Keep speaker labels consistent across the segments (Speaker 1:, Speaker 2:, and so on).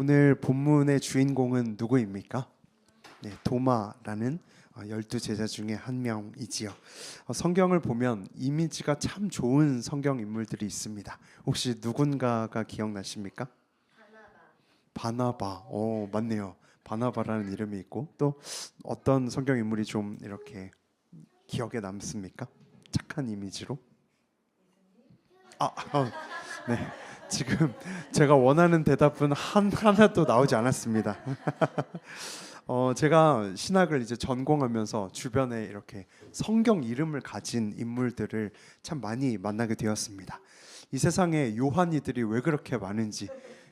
Speaker 1: 오늘 본문의 주인공은 누구입니까? 네, 도마라는 12제자 중에 한 명이지요. 성경을 보면 이미지가 참 좋은 성경 인물들이 있습니다. 혹시 누군가가 기억나십니까? 바나바. 맞네요. 바나바라는 이름이 있고 또 어떤 성경 인물이 좀 이렇게 기억에 남습니까? 착한 이미지로? 네. 지금 제가 원하는 대답은 하나도 나오지 않았습니다. 제가 신학을 이제 전공하면서 주변에 이렇게 성경 이름을 가진 인물들을 참 많이 만나게 되었습니다. 이 세상에 요한이들이 왜 그렇게 많은지,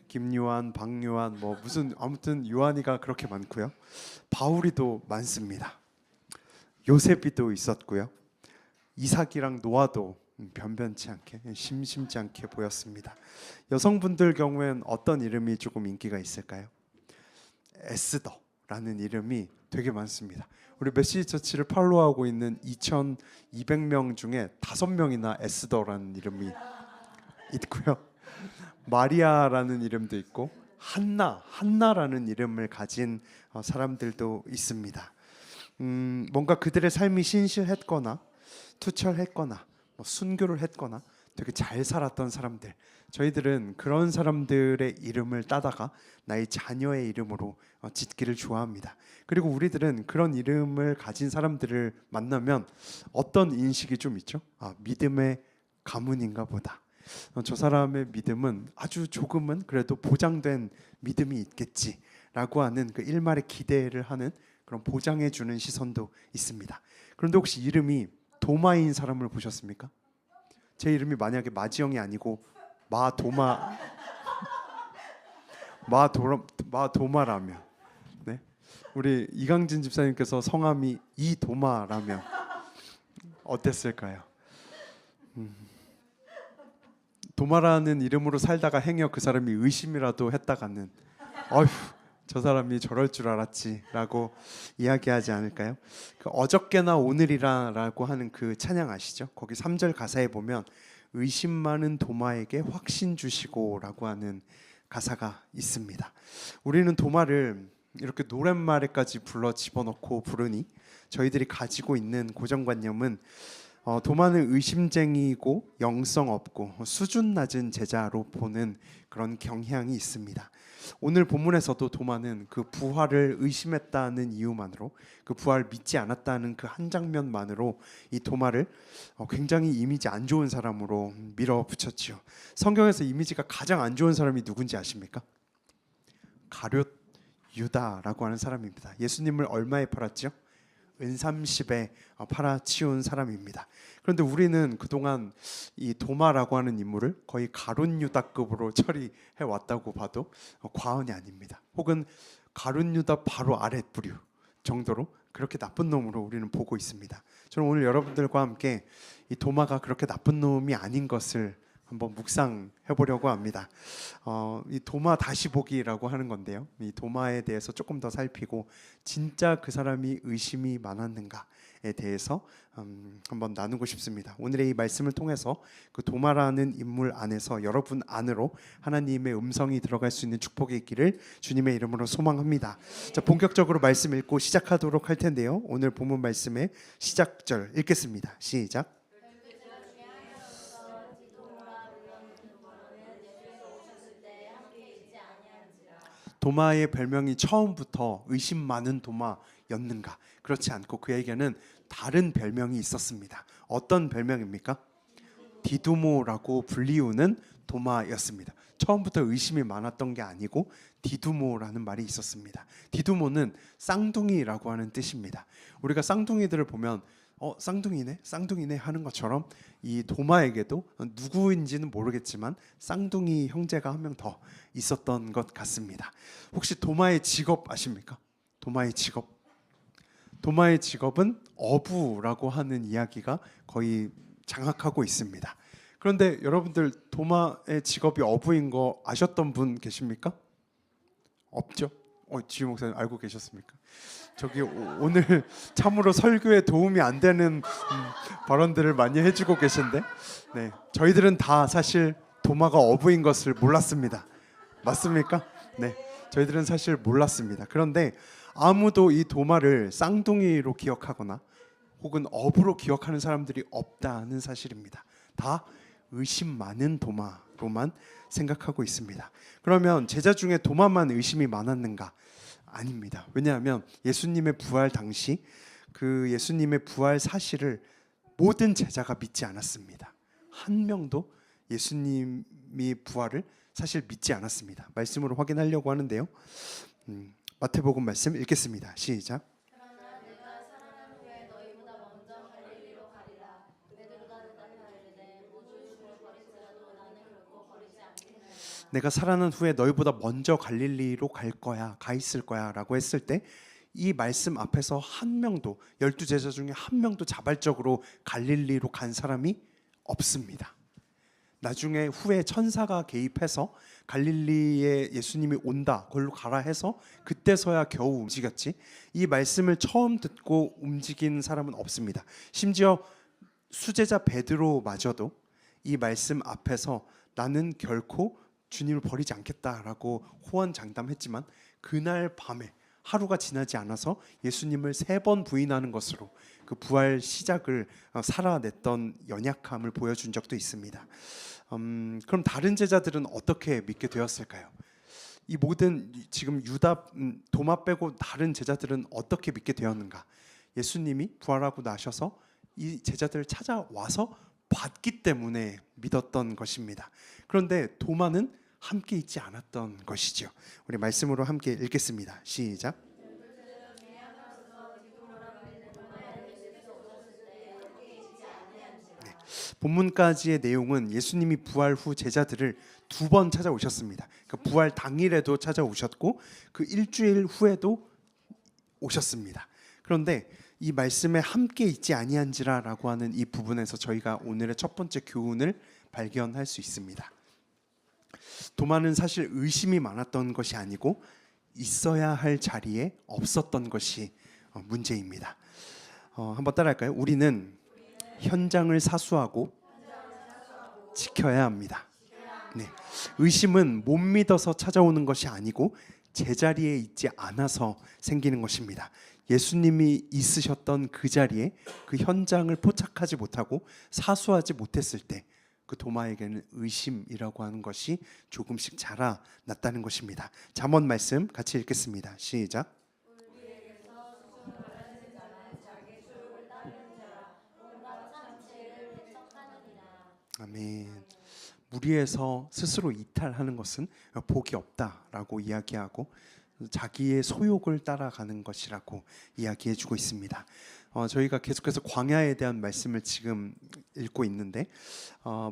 Speaker 1: 김요한, 박요한, 무슨 아무튼 요한이가 그렇게 많고요. 바울이도 많습니다. 요셉이도 있었고요. 이삭이랑 노아도 변변치 않게, 심심치 않게 보였습니다. 여성분들 경우엔 어떤 이름이 조금 인기가 있을까요? 에스더라는 이름이 되게 많습니다. 우리 메시지 처치를 팔로우하고 있는 2,200명 중에 5명이나 에스더라는 이름이 있고요. 마리아라는 이름도 있고 한나라는 이름을 가진 사람들도 있습니다. 뭔가 그들의 삶이 신실했거나 투철했거나 순교를 했거나 되게 잘 살았던 사람들, 저희들은 그런 사람들의 이름을 따다가 나의 자녀의 이름으로 짓기를 좋아합니다. 그리고 우리들은 그런 이름을 가진 사람들을 만나면 어떤 인식이 좀 있죠? 믿음의 가문인가 보다. 저 사람의 믿음은 아주 조금은 그래도 보장된 믿음이 있겠지라고 하는 그 일말의 기대를 하는 그런 보장해주는 시선도 있습니다. 그런데 혹시 이름이 도마인 사람을 보셨습니까? 제 이름이 만약에 마지영이 아니고 마도마라면, 네? 우리 이강진 집사님께서 성함이 이도마라면 어땠을까요? 도마라는 이름으로 살다가 행여 그 사람이 의심이라도 했다가는 어휴, 저 사람이 저럴 줄 알았지라고 이야기하지 않을까요? 그 어저께나 오늘이라라고 하는 그 찬양 아시죠? 거기 3절 가사에 보면 의심 많은 도마에게 확신 주시고라고 하는 가사가 있습니다. 우리는 도마를 이렇게 노랫말에까지 불러 집어넣고 부르니 저희들이 가지고 있는 고정관념은 도마는 의심쟁이고 영성 없고 수준 낮은 제자로 보는 그런 경향이 있습니다. 오늘 본문에서도 도마는 그 부활을 의심했다는 이유만으로, 그 부활을 믿지 않았다는 그 한 장면만으로 이 도마를 굉장히 이미지 안 좋은 사람으로 밀어붙였지요. 성경에서 이미지가 가장 안 좋은 사람이 누군지 아십니까? 가룟 유다라고 하는 사람입니다. 예수님을 얼마에 팔았죠? 은삼십에 팔아치운 사람입니다. 그런데 우리는 그동안 이 도마라고 하는 인물을 거의 가룟 유다급으로 처리해 왔다고 봐도 과언이 아닙니다. 혹은 가룟 유다 바로 아래 부류 정도로 그렇게 나쁜 놈으로 우리는 보고 있습니다. 저는 오늘 여러분들과 함께 이 도마가 그렇게 나쁜 놈이 아닌 것을 한번 묵상해 보려고 합니다. 이 도마 다시 보기라고 하는 건데요. 이 도마에 대해서 조금 더 살피고 진짜 그 사람이 의심이 많았는가에 대해서 한번 나누고 싶습니다. 오늘의 이 말씀을 통해서 그 도마라는 인물 안에서 여러분 안으로 하나님의 음성이 들어갈 수 있는 축복이 있기를 주님의 이름으로 소망합니다. 자, 본격적으로 말씀 읽고 시작하도록 할 텐데요. 오늘 본문 말씀의 시작절 읽겠습니다. 시작. 도마의 별명이 처음부터 의심 많은 도마였는가? 그렇지 않고 그에게는 다른 별명이 있었습니다. 어떤 별명입니까? 디두모라고 불리우는 도마였습니다. 처음부터 의심이 많았던 게 아니고 디두모라는 말이 있었습니다. 디두모는 쌍둥이라고 하는 뜻입니다. 우리가 쌍둥이들을 보면 쌍둥이네 하는 것처럼 이 도마에게도 누구인지는 모르겠지만 쌍둥이 형제가 한 명 더 있었던 것 같습니다. 혹시 도마의 직업 아십니까? 도마의 직업은 어부라고 하는 이야기가 거의 장악하고 있습니다. 그런데 여러분들 도마의 직업이 어부인 거 아셨던 분 계십니까? 없죠? 지유 목사님 알고 계셨습니까? 저기 오늘 참으로 설교에 도움이 안 되는 발언들을 많이 해주고 계신데, 네, 저희들은 다 사실 도마가 어부인 것을 몰랐습니다. 맞습니까? 네, 저희들은 사실 몰랐습니다. 그런데 아무도 이 도마를 쌍둥이로 기억하거나 혹은 업으로 기억하는 사람들이 없다는 사실입니다. 다 의심 많은 도마로만 생각하고 있습니다. 그러면 제자 중에 도마만 의심이 많았는가? 아닙니다. 왜냐하면 예수님의 부활 당시 그 예수님의 부활 사실을 모든 제자가 믿지 않았습니다. 한 명도 예수님이 부활을 사실 믿지 않았습니다. 말씀으로 확인하려고 하는데요. 마태복음 말씀 읽겠습니다. 시작. 내가 살아난 후에 너희보다 먼저 갈릴리로 갈 거야, 가 있을 거야라고 했을 때 이 말씀 앞에서 한 명도 12제자 중에 한 명도 자발적으로 갈릴리로 간 사람이 없습니다. 나중에 후에 천사가 개입해서 갈릴리에 예수님이 온다, 거기로 가라 해서 그때서야 겨우 움직였지. 이 말씀을 처음 듣고 움직인 사람은 없습니다. 심지어 수제자 베드로마저도 이 말씀 앞에서 나는 결코 주님을 버리지 않겠다라고 호언장담했지만 그날 밤에 하루가 지나지 않아서 예수님을 3번 부인하는 것으로 그 부활 시작을 살아냈던 연약함을 보여준 적도 있습니다. 그럼 다른 제자들은 어떻게 믿게 되었을까요? 이 모든 지금 유다 도마 빼고 다른 제자들은 어떻게 믿게 되었는가? 예수님이 부활하고 나셔서 이 제자들을 찾아와서 봤기 때문에 믿었던 것입니다. 그런데 도마는 함께 있지 않았던 것이죠. 우리 말씀으로 함께 읽겠습니다. 시작. 네. 본문까지의 내용은 예수님이 부활 후 제자들을 2번 찾아오셨습니다. 그 부활 당일에도 찾아오셨고 그 일주일 후에도 오셨습니다. 그런데 이 말씀에 함께 있지 아니한지라라고 하는 이 부분에서 저희가 오늘의 첫 번째 교훈을 발견할 수 있습니다. 도마는 사실 의심이 많았던 것이 아니고 있어야 할 자리에 없었던 것이 문제입니다. 한번 따라할까요? 우리는 현장을 사수하고 지켜야 합니다. 네. 의심은 못 믿어서 찾아오는 것이 아니고 제자리에 있지 않아서 생기는 것입니다. 예수님이 있으셨던 그 자리에 그 현장을 포착하지 못하고 사수하지 못했을 때 그 도마에게는 의심이라고 하는 것이 조금씩 자라났다는 것입니다. 잠언 말씀 같이 읽겠습니다. 시작. 아멘. 무리해서 스스로 이탈하는 것은 복이 없다라고 이야기하고 자기의 소욕을 따라가는 것이라고 이야기해주고 있습니다. 저희가 계속해서 광야에 대한 말씀을 지금 읽고 있는데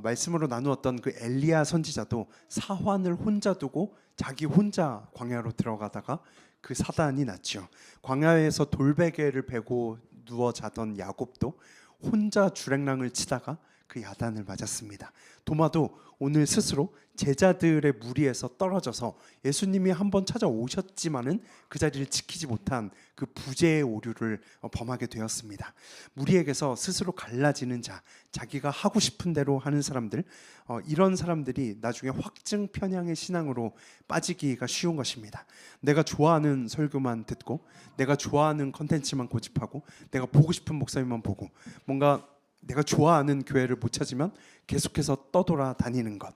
Speaker 1: 말씀으로 나누었던 그 엘리야 선지자도 사환을 혼자 두고 자기 혼자 광야로 들어가다가 그 사단이 났죠. 광야에서 돌베개를 베고 누워 자던 야곱도 혼자 주랭랑을 치다가 그 야단을 맞았습니다. 도마도 오늘 스스로 제자들의 무리에서 떨어져서 예수님이 한번 찾아오셨지만은 그 자리를 지키지 못한 그 부재의 오류를 범하게 되었습니다. 무리에게서 스스로 갈라지는 자, 자기가 하고 싶은 대로 하는 사람들, 이런 사람들이 나중에 확증 편향의 신앙으로 빠지기가 쉬운 것입니다. 내가 좋아하는 설교만 듣고 내가 좋아하는 컨텐츠만 고집하고 내가 보고 싶은 목사님만 보고 뭔가 내가 좋아하는 교회를 못 찾으면 계속해서 떠돌아 다니는 것,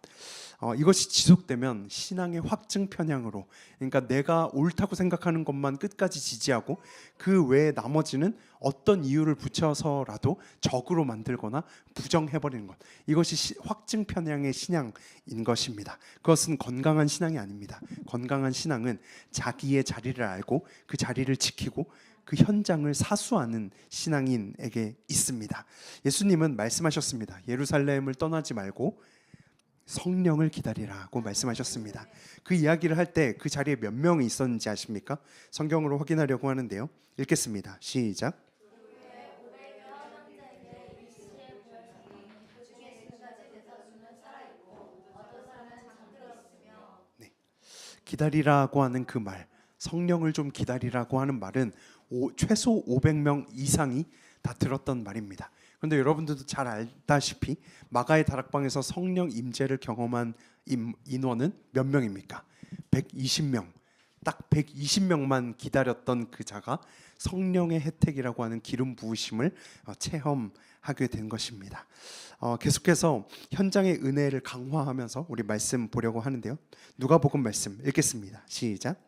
Speaker 1: 이것이 지속되면 신앙의 확증 편향으로, 그러니까 내가 옳다고 생각하는 것만 끝까지 지지하고 그 외에 나머지는 어떤 이유를 붙여서라도 적으로 만들거나 부정해버리는 것, 이것이 확증 편향의 신앙인 것입니다. 그것은 건강한 신앙이 아닙니다. 건강한 신앙은 자기의 자리를 알고 그 자리를 지키고 그 현장을 사수하는 신앙인에게 있습니다. 예수님은 말씀하셨습니다. 예루살렘을 떠나지 말고 성령을 기다리라고 말씀하셨습니다. 그 이야기를 할 때 그 자리에 몇 명이 있었는지 아십니까? 성경으로 확인하려고 하는데요. 읽겠습니다. 시작. 네. 기다리라고 하는 그 말, 성령을 좀 기다리라고 하는 말은 최소 500명 이상이 다 들었던 말입니다. 그런데 여러분들도 잘 알다시피 마가의 다락방에서 성령 임재를 경험한 인원은 몇 명입니까? 120명. 딱 120명만 기다렸던 그 자가 성령의 혜택이라고 하는 기름 부으심을 체험하게 된 것입니다. 계속해서 현장의 은혜를 강화하면서 우리 말씀 보려고 하는데요. 누가복음 말씀 읽겠습니다. 시작.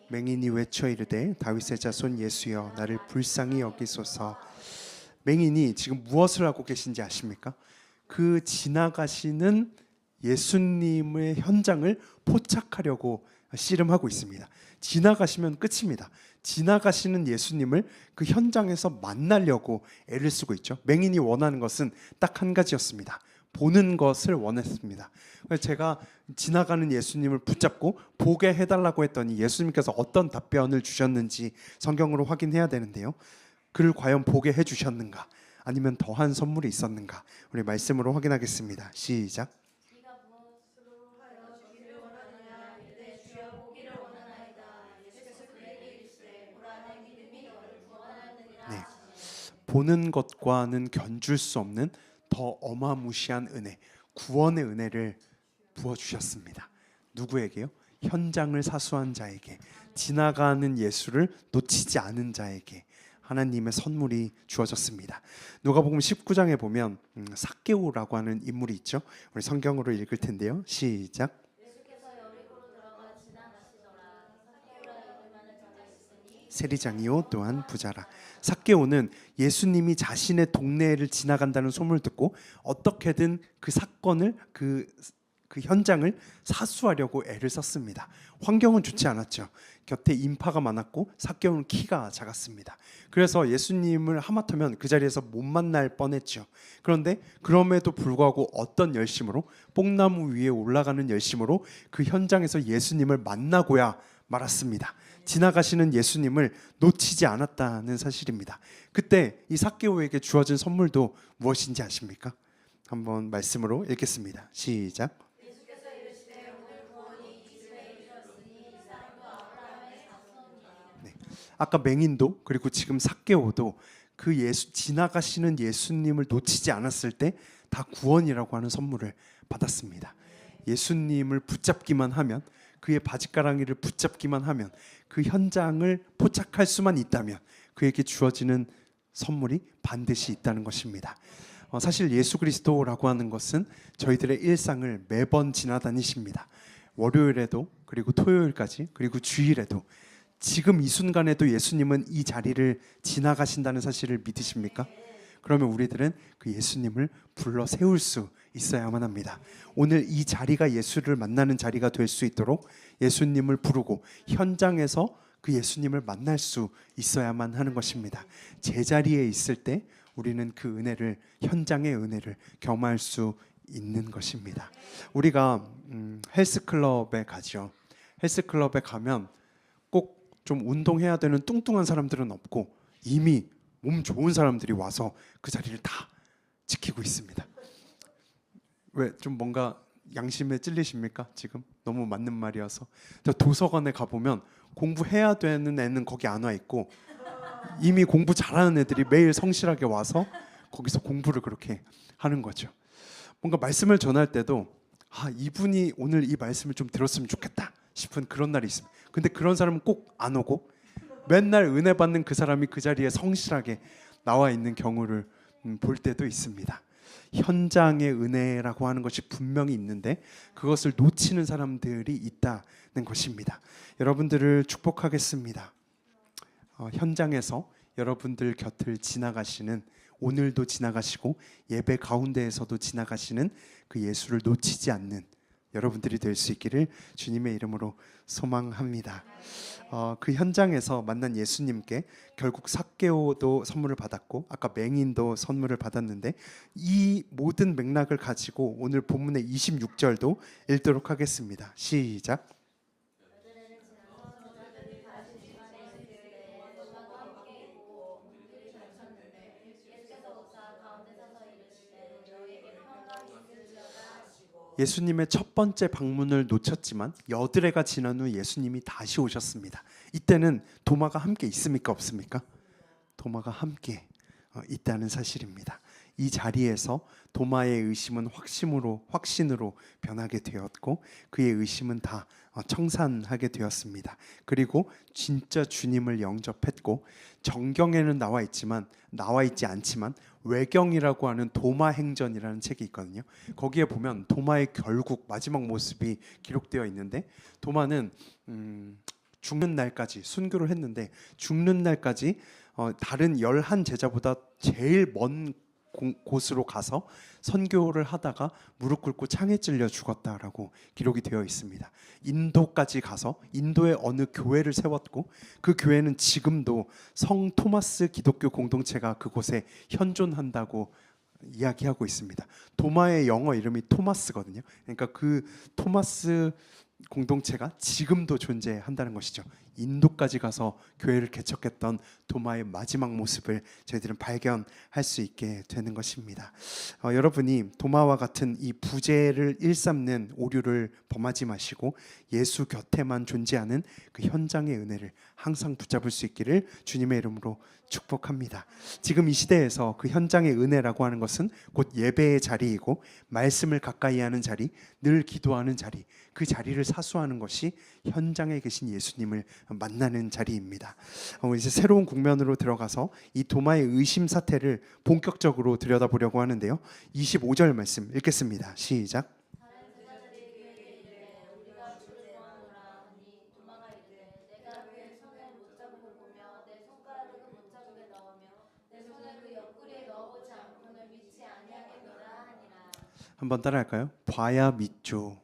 Speaker 1: 맹인이 외쳐 이르되 다윗의 자손 예수여 나를 불쌍히 여기소서. 맹인이 지금 무엇을 하고 계신지 아십니까? 그 지나가시는 예수님의 현장을 포착하려고 씨름하고 있습니다. 지나가시면 끝입니다. 지나가시는 예수님을 그 현장에서 만나려고 애를 쓰고 있죠. 맹인이 원하는 것은 딱 한 가지였습니다. 보는 것을 원했습니다. 그래서 제가 지나가는 예수님을 붙잡고 보게 해달라고 했더니 예수님께서 어떤 답변을 주셨는지 성경으로 확인해야 되는데요. 그를 과연 보게 해주셨는가? 아니면 더한 선물이 있었는가? 우리 말씀으로 확인하겠습니다. 시작. 네, 보는 것과는 견줄 수 없는 더 어마무시한 은혜, 구원의 은혜를 부어주셨습니다. 누구에게요? 현장을 사수한 자에게, 지나가는 예수를 놓치지 않은 자에게 하나님의 선물이 주어졌습니다. 누가복음 19장에 보면 삭개오라고 하는 인물이 있죠. 우리 성경으로 읽을 텐데요. 시작. 세리장이요 또한 부자라. 삭개오는 예수님이 자신의 동네를 지나간다는 소문을 듣고 어떻게든 그 사건을 그 현장을 사수하려고 애를 썼습니다. 환경은 좋지 않았죠. 곁에 인파가 많았고 삭개오는 키가 작았습니다. 그래서 예수님을 하마터면 그 자리에서 못 만날 뻔했죠. 그런데 그럼에도 불구하고 어떤 열심으로, 뽕나무 위에 올라가는 열심으로 그 현장에서 예수님을 만나고야 말았습니다. 지나가시는 예수님을 놓치지 않았다는 사실입니다. 그때 이 삭개오에게 주어진 선물도 무엇인지 아십니까? 한번 말씀으로 읽겠습니다. 시작. 네. 아까 맹인도 그리고 지금 삭개오도 그 지나가시는 예수님을 놓치지 않았을 때 다 구원이라고 하는 선물을 받았습니다. 예수님을 붙잡기만 하면, 그의 바짓가랑이를 붙잡기만 하면, 그 현장을 포착할 수만 있다면 그에게 주어지는 선물이 반드시 있다는 것입니다. 사실 예수 그리스도라고 하는 것은 저희들의 일상을 매번 지나다니십니다. 월요일에도, 그리고 토요일까지, 그리고 주일에도, 지금 이 순간에도 예수님은 이 자리를 지나가신다는 사실을 믿으십니까? 그러면 우리들은 그 예수님을 불러 세울 수 있어야만 합니다. 오늘 이 자리가 예수를 만나는 자리가 될 수 있도록 예수님을 부르고 현장에서 그 예수님을 만날 수 있어야만 하는 것입니다. 제자리에 있을 때 우리는 그 은혜를, 현장의 은혜를 경험할 수 있는 것입니다. 우리가 헬스클럽에 가죠. 헬스클럽에 가면 꼭 좀 운동해야 되는 뚱뚱한 사람들은 없고 이미 몸 좋은 사람들이 와서 그 자리를 다 지키고 있습니다. 왜 좀 뭔가 양심에 찔리십니까? 지금 너무 맞는 말이어서. 도서관에 가보면 공부해야 되는 애는 거기 안 와 있고 이미 공부 잘하는 애들이 매일 성실하게 와서 거기서 공부를 그렇게 하는 거죠. 뭔가 말씀을 전할 때도 이분이 오늘 이 말씀을 좀 들었으면 좋겠다 싶은 그런 날이 있습니다. 근데 그런 사람은 꼭 안 오고 맨날 은혜 받는 그 사람이 그 자리에 성실하게 나와 있는 경우를 볼 때도 있습니다. 현장의 은혜라고 하는 것이 분명히 있는데 그것을 놓치는 사람들이 있다는 것입니다. 여러분들을 축복하겠습니다. 현장에서 여러분들 곁을 지나가시는, 오늘도 지나가시고 예배 가운데에서도 지나가시는 그 예수를 놓치지 않는 여러분들이 될 수 있기를 주님의 이름으로 소망합니다. 그 현장에서 만난 예수님께 결국 삭개오도 선물을 받았고 아까 맹인도 선물을 받았는데 이 모든 맥락을 가지고 오늘 본문의 26절도 읽도록 하겠습니다. 시작. 예수님의 첫 번째 방문을 놓쳤지만 여드레가 지난 후 예수님이 다시 오셨습니다. 이때는 도마가 함께 있습니까? 없습니까? 도마가 함께 있다는 사실입니다. 이 자리에서 도마의 의심은 확신으로 변하게 되었고 그의 의심은 다 청산하게 되었습니다. 그리고 진짜 주님을 영접했고 정경에는 나와 있지 않지만 외경이라고 하는 도마 행전이라는 책이 있거든요. 거기에 보면 도마의 결국 마지막 모습이 기록되어 있는데 도마는 죽는 날까지 순교를 했는데 죽는 날까지 다른 11 제자보다 제일 먼 곳으로 가서 선교를 하다가 무릎 꿇고 창에 찔려 죽었다라고 기록이 되어 있습니다. 인도까지 가서 인도의 어느 교회를 세웠고 그 교회는 지금도 성 토마스 기독교 공동체가 그곳에 현존한다고 이야기하고 있습니다. 도마의 영어 이름이 토마스거든요. 그러니까 그 토마스 공동체가 지금도 존재한다는 것이죠. 인도까지 가서 교회를 개척했던 도마의 마지막 모습을 저희들은 발견할 수 있게 되는 것입니다. 여러분이 도마와 같은 이 부재를 일삼는 오류를 범하지 마시고 예수 곁에만 존재하는 그 현장의 은혜를 항상 붙잡을 수 있기를 주님의 이름으로 축복합니다. 지금 이 시대에서 그 현장의 은혜라고 하는 것은 곧 예배의 자리이고 말씀을 가까이 하는 자리, 늘 기도하는 자리, 그 자리를 사수하는 것이 현장에 계신 예수님을 만나는 자리입니다. 이제 새로운 국면으로 들어가서 이 도마의 의심 사태를 본격적으로 들여다보려고 하는데요. 25절 말씀 읽겠습니다. 시작. 한번 따라할까요? 봐야 믿죠.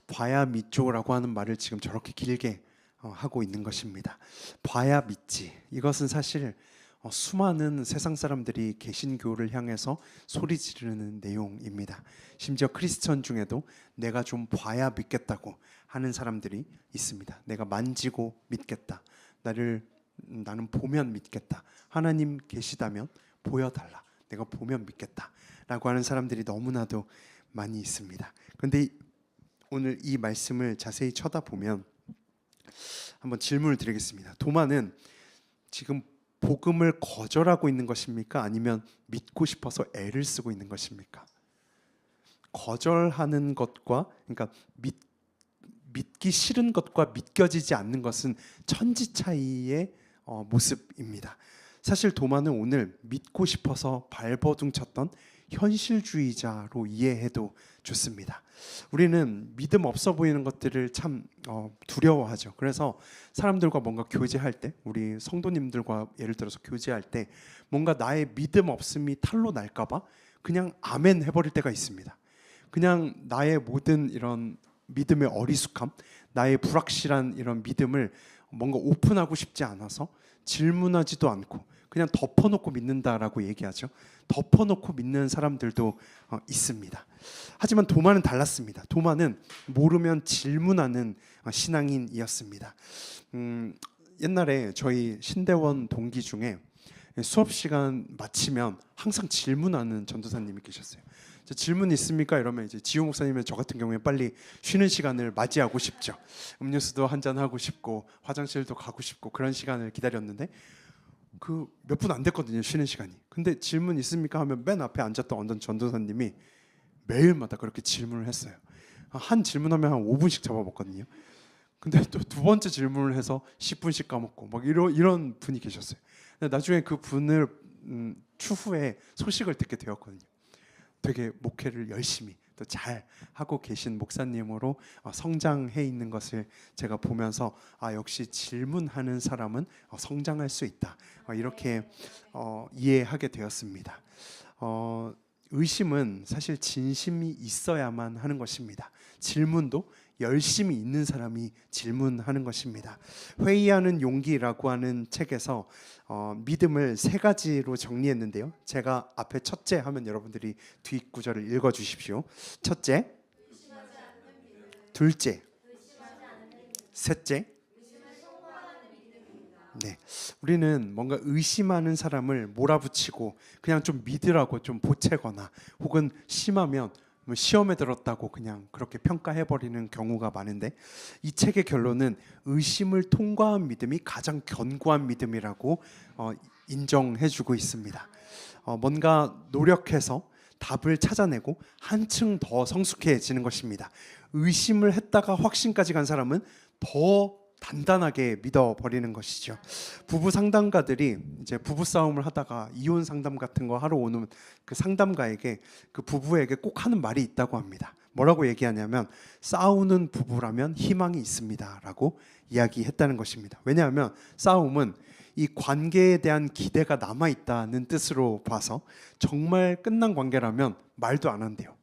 Speaker 1: 봐야 믿죠라고 하는 말을 지금 저렇게 길게 하고 있는 것입니다. 봐야 믿지. 이것은 사실 수많은 세상 사람들이 개신교를 향해서 소리 지르는 내용입니다. 심지어 크리스천 중에도 내가 좀 봐야 믿겠다고 하는 사람들이 있습니다. 내가 만지고 믿겠다. 나는 보면 믿겠다. 하나님 계시다면 보여달라. 내가 보면 믿겠다. 라고 하는 사람들이 너무나도 많이 있습니다. 그런데 오늘 이 말씀을 자세히 쳐다보면 한번 질문을 드리겠습니다. 도마는 지금 복음을 거절하고 있는 것입니까? 아니면 믿고 싶어서 애를 쓰고 있는 것입니까? 거절하는 것과 그러니까 믿기 싫은 것과 믿겨지지 않는 것은 천지 차이의 모습입니다. 사실 도마는 오늘 믿고 싶어서 발버둥 쳤던 현실주의자로 이해해도 좋습니다. 우리는 믿음 없어 보이는 것들을 참 두려워하죠. 그래서 사람들과 뭔가 교제할 때, 우리 성도님들과 예를 들어서 교제할 때 뭔가 나의 믿음 없음이 탈로 날까봐 그냥 아멘 해버릴 때가 있습니다. 그냥 나의 모든 이런 믿음의 어리숙함, 나의 불확실한 이런 믿음을 뭔가 오픈하고 싶지 않아서 질문하지도 않고 그냥 덮어놓고 믿는다라고 얘기하죠. 덮어놓고 믿는 사람들도 있습니다. 하지만 도마는 달랐습니다. 도마는 모르면 질문하는 신앙인이었습니다. 옛날에 저희 신대원 동기 중에 수업 시간 마치면 항상 질문하는 전도사님이 계셨어요. 질문 있습니까? 이러면 이제 지용 목사님은 저 같은 경우에 빨리 쉬는 시간을 맞이하고 싶죠. 음료수도 한잔 하고 싶고 화장실도 가고 싶고 그런 시간을 기다렸는데 그 몇 분 안 됐거든요. 쉬는 시간이. 근데 질문 있습니까? 하면 맨 앞에 앉았던 어떤 전도사님이 매일마다 그렇게 질문을 했어요. 한 질문하면 한 5분씩 잡아먹거든요. 근데 또 두 번째 질문을 해서 10분씩 까먹고 막 이런 분이 계셨어요. 근데 나중에 그 분을 추후에 소식을 듣게 되었거든요. 되게 목회를 열심히 또 잘 하고 계신 목사님으로 성장해 있는 것을 제가 보면서 역시 질문하는 사람은 성장할 수 있다. 이렇게 이해하게 되었습니다. 의심은 사실 진심이 있어야만 하는 것입니다. 질문도 열심히 있는 사람이 질문하는 것입니다. 회의하는 용기라고 하는 책에서 믿음을 세 가지로 정리했는데요. 제가 앞에 첫째 하면 여러분들이 뒷구절을 읽어주십시오. 첫째, 둘째, 셋째. 네, 우리는 뭔가 의심하는 사람을 몰아붙이고 그냥 좀 믿으라고 좀 보채거나 혹은 심하면 뭐 시험에 들었다고 그냥 그렇게 평가해버리는 경우가 많은데, 이 책의 결론은 의심을 통과한 믿음이 가장 견고한 믿음이라고 인정해주고 있습니다. 뭔가 노력해서 답을 찾아내고 한층 더 성숙해지는 것입니다. 의심을 했다가 확신까지 간 사람은 더 단단하게 믿어버리는 것이죠. 부부 상담가들이 이제 부부 싸움을 하다가 이혼 상담 같은 거 하러 오는 그 상담가에게, 그 부부에게 꼭 하는 말이 있다고 합니다. 뭐라고 얘기하냐면, 싸우는 부부라면 희망이 있습니다라고 이야기했다는 것입니다. 왜냐하면 싸움은 이 관계에 대한 기대가 남아있다는 뜻으로 봐서, 정말 끝난 관계라면 말도 안 한대요.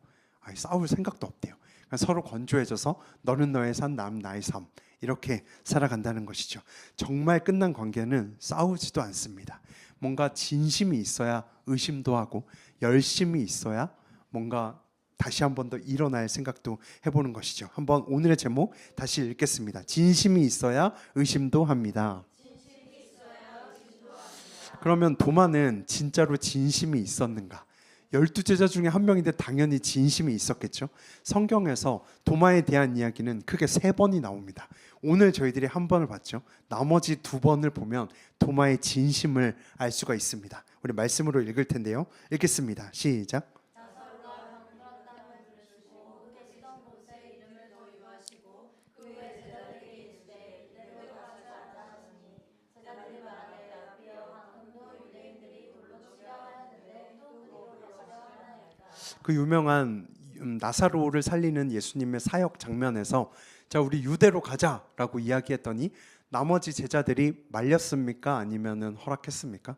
Speaker 1: 싸울 생각도 없대요. 서로 건조해져서 너는 너의 삶, 남 나의 삶, 이렇게 살아간다는 것이죠. 정말 끝난 관계는 싸우지도 않습니다. 뭔가 진심이 있어야 의심도 하고, 열심이 있어야 뭔가 다시 한 번 더 일어날 생각도 해보는 것이죠. 한번 오늘의 제목 다시 읽겠습니다. 진심이 있어야 의심도 합니다. 그러면 도마는 진짜로 진심이 있었는가? 12제자 중에 한 명인데 당연히 진심이 있었겠죠. 성경에서 도마에 대한 이야기는 크게 3번이 나옵니다. 오늘 저희들이 한 번을 봤죠. 나머지 2번을 보면 도마의 진심을 알 수가 있습니다. 우리 말씀으로 읽을 텐데요. 읽겠습니다. 시작. 그 유명한 나사로를 살리는 예수님의 사역 장면에서, 자, 우리 유대로 가자라고 이야기했더니 나머지 제자들이 말렸습니까? 아니면은 허락했습니까?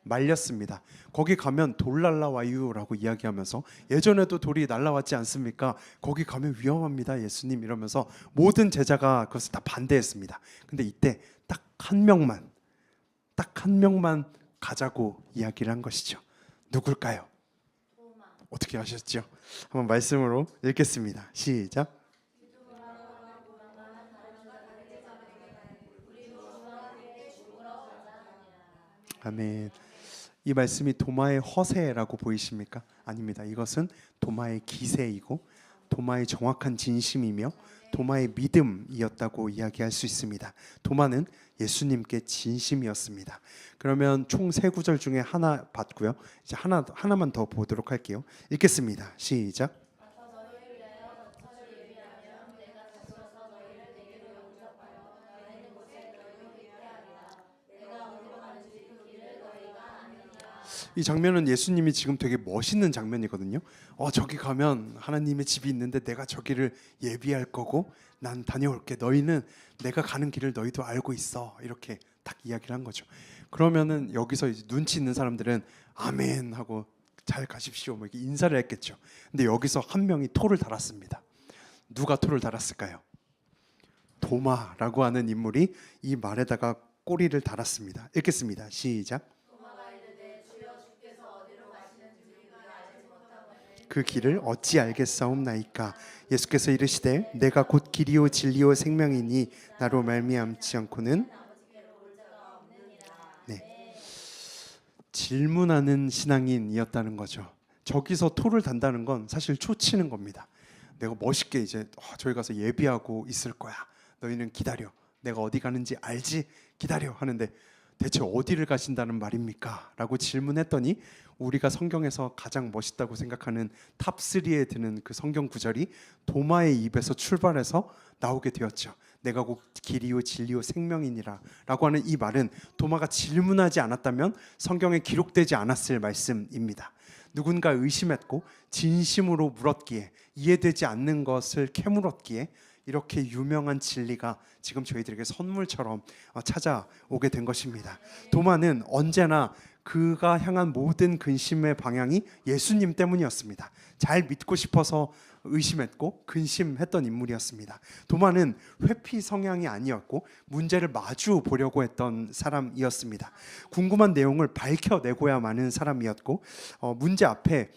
Speaker 1: 말렸습니다. 거기 가면 돌 날라와요라고 이야기하면서, 예전에도 돌이 날라왔지 않습니까? 거기 가면 위험합니다, 예수님, 이러면서 모든 제자가 그것을 다 반대했습니다. 근데 이때 딱 한 명만 가자고 이야기를 한 것이죠. 누굴까요? 어떻게 아셨죠? 한번 말씀으로 읽겠습니다. 시작. 아멘. 이 말씀이 도마의 허세라고 보이십니까? 아닙니다. 이것은 도마의 기세이고 도마의 정확한 진심이며 도마의 믿음이었다고 이야기할 수 있습니다. 도마는 예수님께 진심이었습니다. 그러면 총 3구절 중에 하나 봤고요. 이제 하나만 더 보도록 할게요. 읽겠습니다. 시작. 이 장면은 예수님이 지금 되게 멋있는 장면이거든요. 저기 가면 하나님의 집이 있는데 내가 저기를 예비할 거고 난 다녀올게. 너희는 내가 가는 길을 너희도 알고 있어. 이렇게 딱 이야기를 한 거죠. 그러면은 여기서 이제 눈치 있는 사람들은 아멘 하고 잘 가십시오 뭐 이렇게 인사를 했겠죠. 근데 여기서 한 명이 토를 달았습니다. 누가 토를 달았을까요? 도마라고 하는 인물이 이 말에다가 꼬리를 달았습니다. 읽겠습니다. 시작. 그 길을 어찌 알겠사옵나이까. 예수께서 이르시되 내가 곧 길이요 진리요 생명이니 나로 말미암지 않고는. 네. 질문하는 신앙인이었다는 거죠. 저기서 토를 단다는 건 사실 초치는 겁니다. 내가 멋있게 이제 저기 가서 예비하고 있을 거야. 너희는 기다려. 내가 어디 가는지 알지? 기다려 하는데 대체 어디를 가신다는 말입니까? 라고 질문했더니 우리가 성경에서 가장 멋있다고 생각하는 탑3에 드는 그 성경 구절이 도마의 입에서 출발해서 나오게 되었죠. 내가 곧 길이요 진리요 생명이니라 라고 하는 이 말은 도마가 질문하지 않았다면 성경에 기록되지 않았을 말씀입니다. 누군가 의심했고 진심으로 물었기에, 이해되지 않는 것을 캐물었기에 이렇게 유명한 진리가 지금 저희들에게 선물처럼 찾아오게 된 것입니다. 도마는 언제나 그가 향한 모든 근심의 방향이 예수님 때문이었습니다. 잘 믿고 싶어서 의심했고 근심했던 인물이었습니다. 도마는 회피 성향이 아니었고 문제를 마주 보려고 했던 사람이었습니다. 궁금한 내용을 밝혀내고야 마는 사람이었고 문제 앞에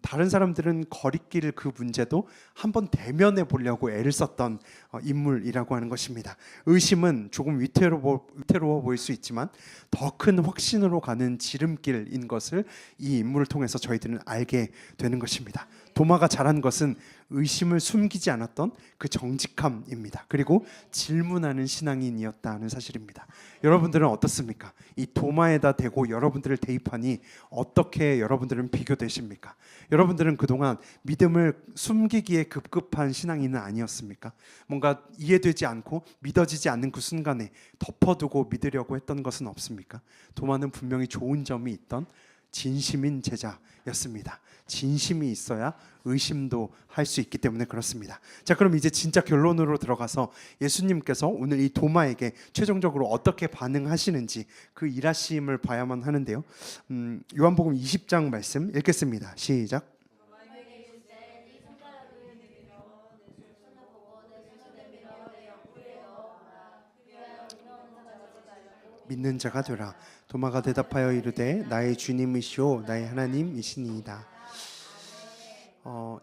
Speaker 1: 다른 사람들은 거리길 그 문제도 한번 대면해 보려고 애를 썼던 인물이라고 하는 것입니다. 의심은 조금 위태로워 보일 수 있지만 더 큰 확신으로 가는 지름길인 것을 이 인물을 통해서 저희들은 알게 되는 것입니다. 도마가 잘한 것은 의심을 숨기지 않았던 그 정직함입니다. 그리고 질문하는 신앙인이었다는 사실입니다. 여러분들은 어떻습니까? 이 도마에다 대고 여러분들을 대입하니 어떻게 여러분들은 비교되십니까? 여러분들은 그동안 믿음을 숨기기에 급급한 신앙인은 아니었습니까? 뭔가 이해되지 않고 믿어지지 않는 그 순간에 덮어두고 믿으려고 했던 것은 없습니까? 도마는 분명히 좋은 점이 있던 진심인 제자였습니다. 진심이 있어야 의심도 할 수 있기 때문에 그렇습니다. 자, 그럼 이제 진짜 결론으로 들어가서 예수님께서 오늘 이 도마에게 최종적으로 어떻게 반응하시는지 그 일하심을 봐야만 하는데요. 요한복음 20장 말씀 읽겠습니다. 시작. 믿는 자가 되라. 도마가 대답하여 이르되 나의 주님이시오 나의 하나님이시니이다.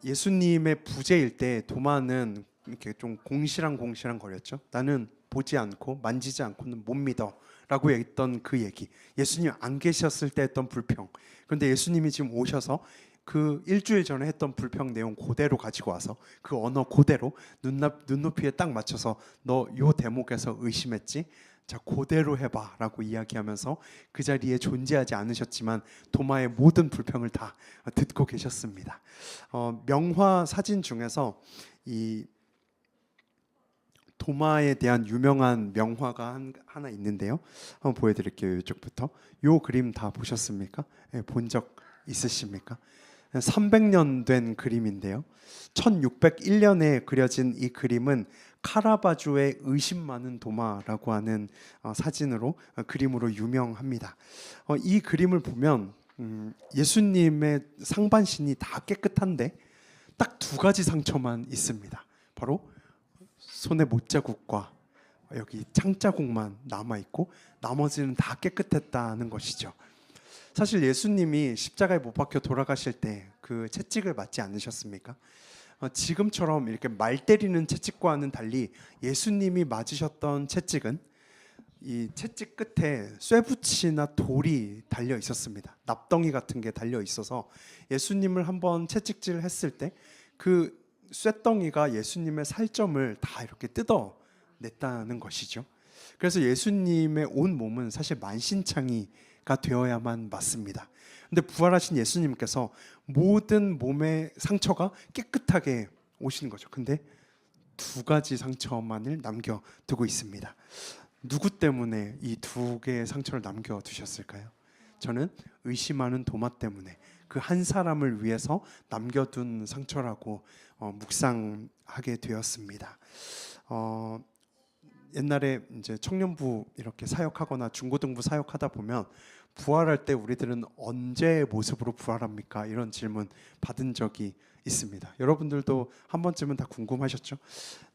Speaker 1: 예수님의 부재일 때 도마는 이렇게 좀 공시랑 거렸죠. 나는 보지 않고 만지지 않고는 못 믿어라고 했던 그 얘기. 예수님 안 계셨을 때 했던 불평. 그런데 예수님이 지금 오셔서 그 일주일 전에 했던 불평 내용 그대로 가지고 와서 그 언어 그대로 눈높이에 딱 맞춰서 너 요 대목에서 의심했지? 자, 그대로 해봐라고 이야기하면서 그 자리에 존재하지 않으셨지만 도마의 모든 불평을 다 듣고 계셨습니다. 명화 사진 중에서 이 도마에 대한 유명한 명화가 하나 있는데요. 한번 보여드릴게요. 이쪽부터. 요 그림 다 보셨습니까? 네, 본 적 있으십니까? 300년 된 그림인데요. 1601년에 그려진 이 그림은 카라바조의 의심 많은 도마라고 하는 사진으로 그림으로 유명합니다. 이 그림을 보면 예수님의 상반신이 다 깨끗한데 딱 두 가지 상처만 있습니다. 바로 손의 못자국과 여기 창자국만 남아있고 나머지는 다 깨끗했다는 것이죠. 사실 예수님이 십자가에 못 박혀 돌아가실 때 그 채찍을 맞지 않으셨습니까? 지금처럼 이렇게 말 때리는 채찍과는 달리 예수님이 맞으셨던 채찍은 이 채찍 끝에 쇠붙이나 돌이 달려 있었습니다. 납덩이 같은 게 달려 있어서 예수님을 한번 채찍질 했을 때 그 쇠덩이가 예수님의 살점을 다 이렇게 뜯어냈다는 것이죠. 그래서 예수님의 온 몸은 사실 만신창이가 되어야만 맞습니다. 근데 부활하신 예수님께서 모든 몸의 상처가 깨끗하게 오시는 거죠. 근데 두 가지 상처만을 남겨두고 있습니다. 누구 때문에 이 두 개의 상처를 남겨두셨을까요? 저는 의심하는 도마 때문에 그 한 사람을 위해서 남겨둔 상처라고 묵상하게 되었습니다. 옛날에 이제 청년부 이렇게 사역하거나 중고등부 사역하다 보면 부활할 때 우리들은 언제의 모습으로 부활합니까? 이런 질문 받은 적이 있습니다. 여러분들도 한 번쯤은 다 궁금하셨죠?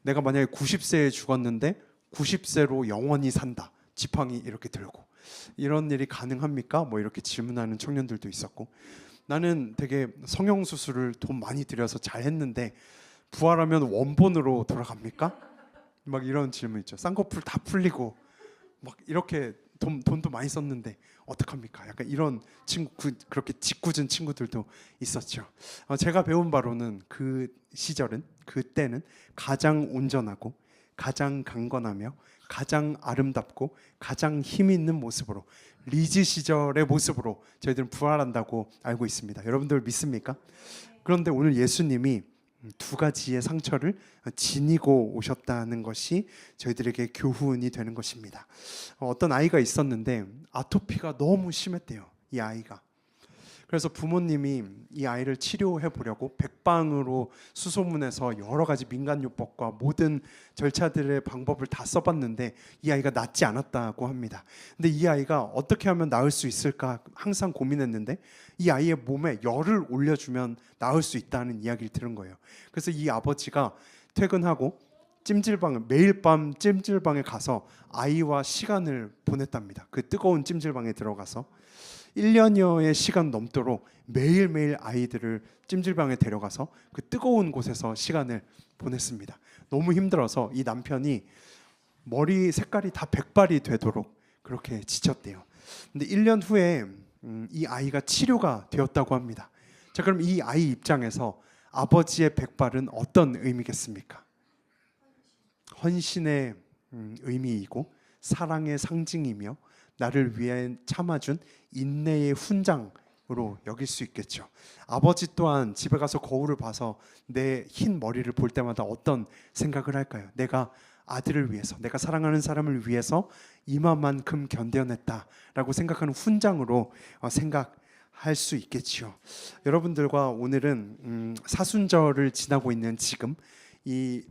Speaker 1: 내가 만약에 90세에 죽었는데 90세로 영원히 산다. 지팡이 이렇게 들고 이런 일이 가능합니까? 뭐 이렇게 질문하는 청년들도 있었고, 나는 되게 성형수술을 돈 많이 들여서 잘했는데 부활하면 원본으로 돌아갑니까? 막 이런 질문 있죠. 쌍꺼풀 다 풀리고 막 이렇게 돈도 많이 썼는데 어떡합니까? 약간 이런 친구, 그렇게 짓궂은 친구들도 있었죠. 제가 배운 바로는 그 시절은, 그때는 가장 온전하고 가장 강건하며 가장 아름답고 가장 힘 있는 모습으로, 리즈 시절의 모습으로 저희들은 부활한다고 알고 있습니다. 여러분들 믿습니까? 그런데 오늘 예수님이 두 가지의 상처를 지니고 오셨다는 것이 저희들에게 교훈이 되는 것입니다. 어떤 아이가 있었는데 아토피가 너무 심했대요. 이 아이가. 그래서 부모님이 이 아이를 치료해 보려고 백방으로 수소문해서 여러 가지 민간요법과 모든 절차들의 방법을 다 써봤는데 이 아이가 낫지 않았다고 합니다. 근데 이 아이가 어떻게 하면 나을 수 있을까 항상 고민했는데 이 아이의 몸에 열을 올려주면 나을 수 있다는 이야기를 들은 거예요. 그래서 이 아버지가 퇴근하고 매일 밤 찜질방에 가서 아이와 시간을 보냈답니다. 그 뜨거운 찜질방에 들어가서 1년여의 시간 넘도록 매일매일 아이들을 찜질방에 데려가서 그 뜨거운 곳에서 시간을 보냈습니다. 너무 힘들어서 이 남편이 머리 색깔이 다 백발이 되도록 그렇게 지쳤대요. 근데 1년 후에 이 아이가 치료가 되었다고 합니다. 자, 그럼 이 아이 입장에서 아버지의 백발은 어떤 의미겠습니까? 헌신의 의미이고 사랑의 상징이며 나를 위해 참아준 인내의 훈장으로 여길 수 있겠죠. 아버지 또한 집에 가서 거울을 봐서 내 흰 머리를 볼 때마다 어떤 생각을 할까요? 내가 아들을 위해서, 내가 사랑하는 사람을 위해서 이만큼 견뎌냈다라고 생각하는 훈장으로 생각할 수 있겠지요. 여러분들과 오늘은 사순절을 지나고 있는 지금 이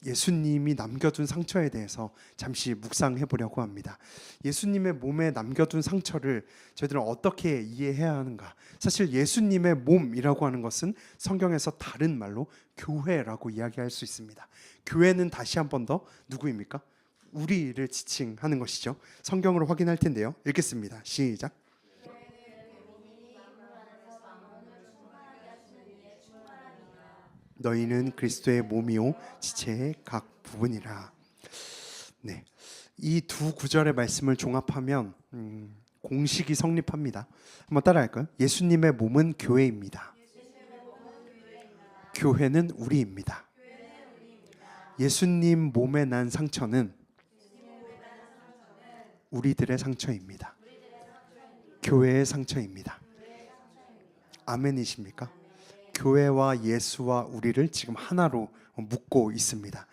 Speaker 1: 예수님이 남겨둔 상처에 대해서 잠시 묵상해 보려고 합니다. 예수님의 몸에 남겨둔 상처를 저희들은 어떻게 이해해야 하는가? 사실 예수님의 몸이라고 하는 것은 성경에서 다른 말로 교회라고 이야기할 수 있습니다. 교회는 다시 한 번 더 누구입니까? 우리를 지칭하는 것이죠. 성경으로 확인할 텐데요. 읽겠습니다. 시작. 너희는 그리스도의 몸이요 지체의 각 부분이라. 네, 이 두 구절의 말씀을 종합하면 공식이 성립합니다. 한번 따라할까요? 예수님의 몸은 교회입니다. 교회는 우리입니다. 예수님 몸에 난 상처는 우리들의 상처입니다. 교회의 상처입니다. 아멘이십니까? 교회와 예수와 우리를 지금 하나로 묶고 있습니다.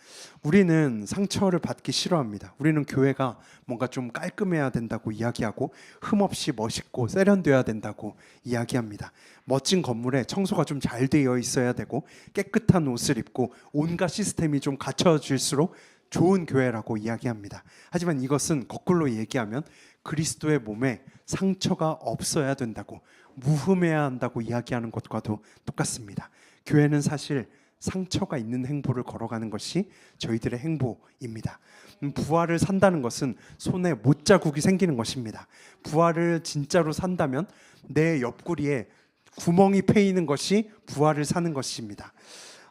Speaker 1: 우리는 상처를 받기 싫어합니다. 우리는 교회가 뭔가 좀 깔끔해야 된다고 이야기하고 흠없이 멋있고 세련돼야 된다고 이야기합니다. 멋진 건물에 청소가 좀 잘 되어 있어야 되고 깨끗한 옷을 입고 온갖 시스템이 좀 갖춰질수록 좋은 교회라고 이야기합니다. 하지만 이것은 거꾸로 얘기하면 그리스도의 몸에 상처가 없어야 된다고, 무흠해야 한다고 이야기하는 것과도 똑같습니다. 교회는 사실 상처가 있는 행보를 걸어가는 것이 저희들의 행보입니다. 부활을 산다는 것은 손에 못자국이 생기는 것입니다. 부활을 진짜로 산다면 내 옆구리에 구멍이 패이는 것이 부활을 사는 것입니다.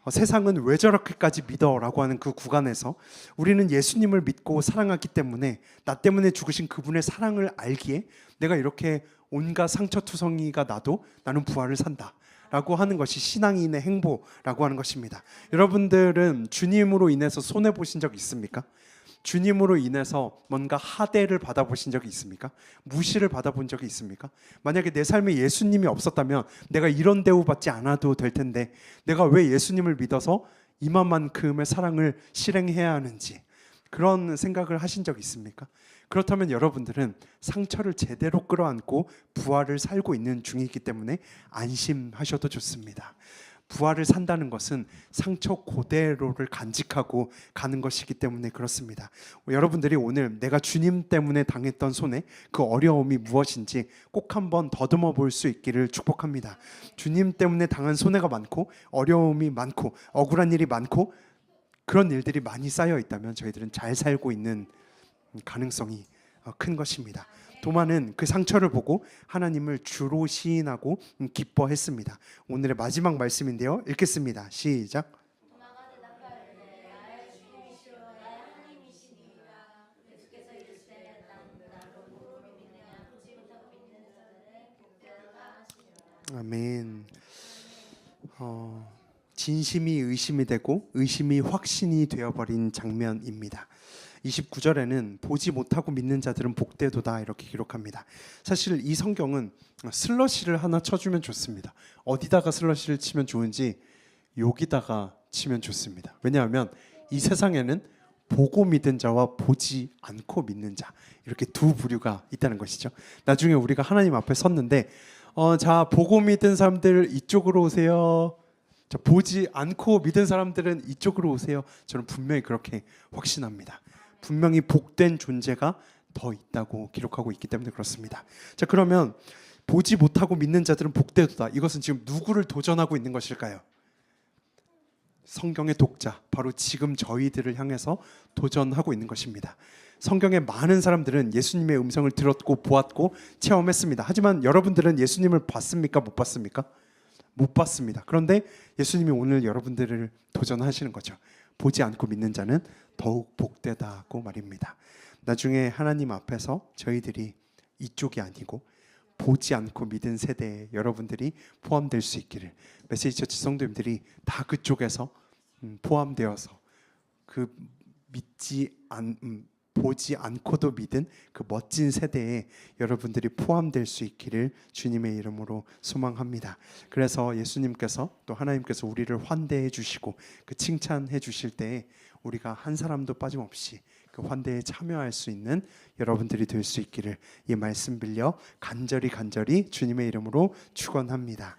Speaker 1: 세상은 왜 저렇게까지 믿어라고 하는 그 구간에서 우리는 예수님을 믿고 사랑하기 때문에 나 때문에 죽으신 그분의 사랑을 알기에 내가 이렇게 온갖 상처투성이가 나도 나는 부활을 산다 라고 하는 것이 신앙인의 행보라고 하는 것입니다. 여러분들은 주님으로 인해서 손해보신 적 있습니까? 주님으로 인해서 뭔가 하대를 받아보신 적이 있습니까? 무시를 받아본 적이 있습니까? 만약에 내 삶에 예수님이 없었다면 내가 이런 대우받지 않아도 될 텐데 내가 왜 예수님을 믿어서 이만큼의 사랑을 실행해야 하는지 그런 생각을 하신 적 있습니까? 그렇다면 여러분들은 상처를 제대로 끌어안고 부활을 살고 있는 중이기 때문에 안심하셔도 좋습니다. 부활을 산다는 것은 상처 그대로를 간직하고 가는 것이기 때문에 그렇습니다. 여러분들이 오늘 내가 주님 때문에 당했던 손해, 그 어려움이 무엇인지 꼭 한번 더듬어 볼 수 있기를 축복합니다. 주님 때문에 당한 손해가 많고 어려움이 많고 억울한 일이 많고 그런 일들이 많이 쌓여 있다면 저희들은 잘 살고 있는 가능성이 큰 것입니다. 도마는 그 상처를 보고 하나님을 주로 시인하고 기뻐했습니다. 오늘의 마지막 말씀인데요. 읽겠습니다. 시작. 아멘. 진심이 의심이 되고 의심이 확신이 되어버린 장면입니다. 29절에는 보지 못하고 믿는 자들은 복되도다 이렇게 기록합니다. 사실 이 성경은 슬러시를 하나 쳐주면 좋습니다. 어디다가 슬러시를 치면 좋은지 여기다가 치면 좋습니다. 왜냐하면 이 세상에는 보고 믿는 자와 보지 않고 믿는 자 이렇게 두 부류가 있다는 것이죠. 나중에 우리가 하나님 앞에 섰는데 자 보고 믿은 사람들 이쪽으로 오세요. 자, 보지 않고 믿은 사람들은 이쪽으로 오세요. 저는 분명히 그렇게 확신합니다. 분명히 복된 존재가 더 있다고 기록하고 있기 때문에 그렇습니다. 자, 그러면 보지 못하고 믿는 자들은 복되도다. 이것은 지금 누구를 도전하고 있는 것일까요? 성경의 독자, 바로 지금 저희들을 향해서 도전하고 있는 것입니다. 성경의 많은 사람들은 예수님의 음성을 들었고 보았고 체험했습니다. 하지만 여러분들은 예수님을 봤습니까? 못 봤습니까? 못 봤습니다. 그런데 예수님이 오늘 여러분들을 도전하시는 거죠. 보지 않고 믿는 자는 더욱 복되다고 말입니다. 나중에 하나님 앞에서 저희들이 이쪽이 아니고 보지 않고 믿은 세대에 여러분들이 포함될 수 있기를, 메시지 처치 성도님들이 다 그쪽에서 포함되어서 그 보지 않고도 믿은 그 멋진 세대에 여러분들이 포함될 수 있기를 주님의 이름으로 소망합니다. 그래서 예수님께서 또 하나님께서 우리를 환대해 주시고 그 칭찬해 주실 때에 우리가 한 사람도 빠짐없이 그 환대에 참여할 수 있는 여러분들이 될 수 있기를 이 말씀 빌려 간절히 주님의 이름으로 축원합니다.